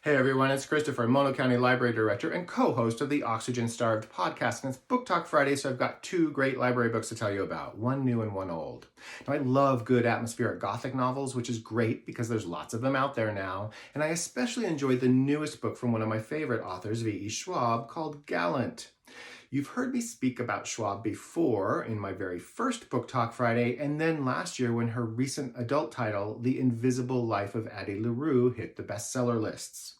Hey everyone, it's Christopher, Mono County Library Director and co-host of the Oxygen Starved podcast, and it's Book Talk Friday, so I've got two great library books to tell you about, one new and one old. Now, I love good atmospheric Gothic novels, which is great because there's lots of them out there now, and I especially enjoyed the newest book from one of my favorite authors, V.E. Schwab, called Gallant. You've heard me speak about Schwab before in my very first Book Talk Friday, and then last year when her recent adult title, The Invisible Life of Addie LaRue, hit the bestseller lists.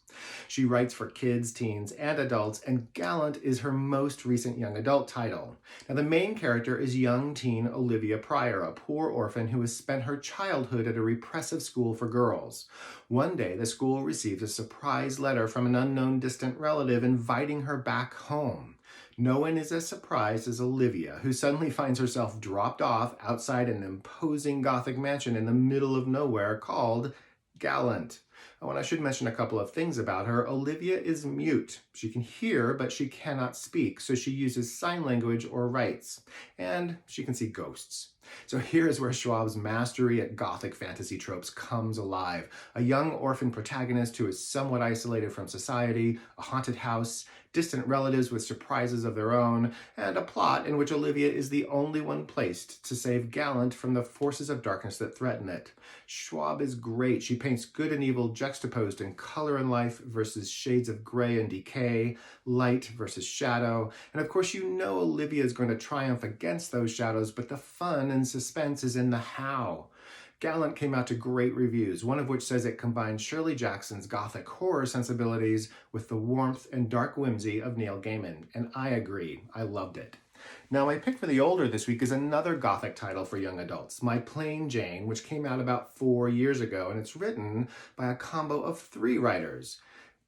She writes for kids, teens, and adults, and Gallant is her most recent young adult title. Now, the main character is young teen Olivia Pryor, a poor orphan who has spent her childhood at a repressive school for girls. One day, the school receives a surprise letter from an unknown distant relative inviting her back home. No one is as surprised as Olivia, who suddenly finds herself dropped off outside an imposing Gothic mansion in the middle of nowhere called Gallant. Oh, and I should mention a couple of things about her. Olivia is mute. She can hear, but she cannot speak, so she uses sign language or writes. And she can see ghosts. So here is where Schwab's mastery at Gothic fantasy tropes comes alive. A young orphan protagonist who is somewhat isolated from society, a haunted house, distant relatives with surprises of their own, and a plot in which Olivia is the only one placed to save Gallant from the forces of darkness that threaten it. Schwab is great. She paints good and evil juxtaposed in color and life versus shades of gray and decay, light versus shadow. And of course, you know Olivia is going to triumph against those shadows, but the fun and suspense is in the how. Gallant came out to great reviews, one of which says it combines Shirley Jackson's Gothic horror sensibilities with the warmth and dark whimsy of Neil Gaiman, and I agree. I loved it. Now, my pick for the older this week is another Gothic title for young adults, My Plain Jane, which came out about 4 years ago, and it's written by a combo of 3 writers.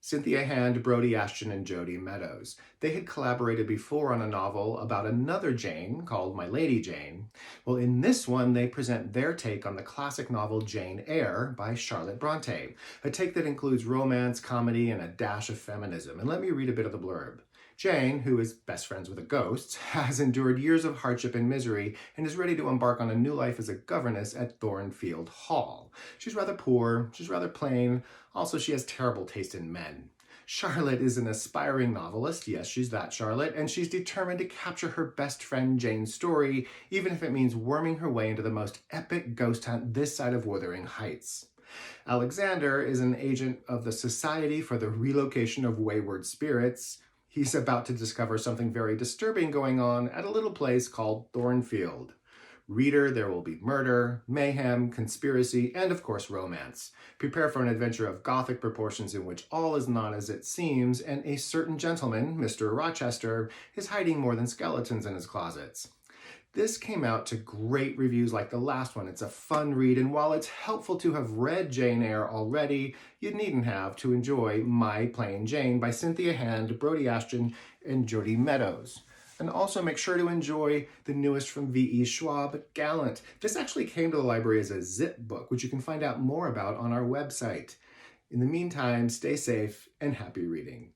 Cynthia Hand, Brodie Ashton, and Jodi Meadows. They had collaborated before on a novel about another Jane called My Lady Jane. Well, in this one, they present their take on the classic novel Jane Eyre by Charlotte Bronte, a take that includes romance, comedy, and a dash of feminism. And let me read a bit of the blurb. Jane, who is best friends with a ghost, has endured years of hardship and misery and is ready to embark on a new life as a governess at Thornfield Hall. She's rather poor, she's rather plain, also she has terrible taste in men. Charlotte is an aspiring novelist, yes, she's that Charlotte, and she's determined to capture her best friend Jane's story, even if it means worming her way into the most epic ghost hunt this side of Wuthering Heights. Alexander is an agent of the Society for the Relocation of Wayward Spirits. He's about to discover something very disturbing going on at a little place called Thornfield. Reader, there will be murder, mayhem, conspiracy, and of course romance. Prepare for an adventure of Gothic proportions in which all is not as it seems, and a certain gentleman, Mr. Rochester, is hiding more than skeletons in his closets. This came out to great reviews like the last one. It's a fun read, and while it's helpful to have read Jane Eyre already, you needn't have to enjoy My Plain Jane by Cynthia Hand, Brodie Ashton, and Jodi Meadows. And also make sure to enjoy the newest from V.E. Schwab, Gallant. This actually came to the library as a zip book, which you can find out more about on our website. In the meantime, stay safe and happy reading.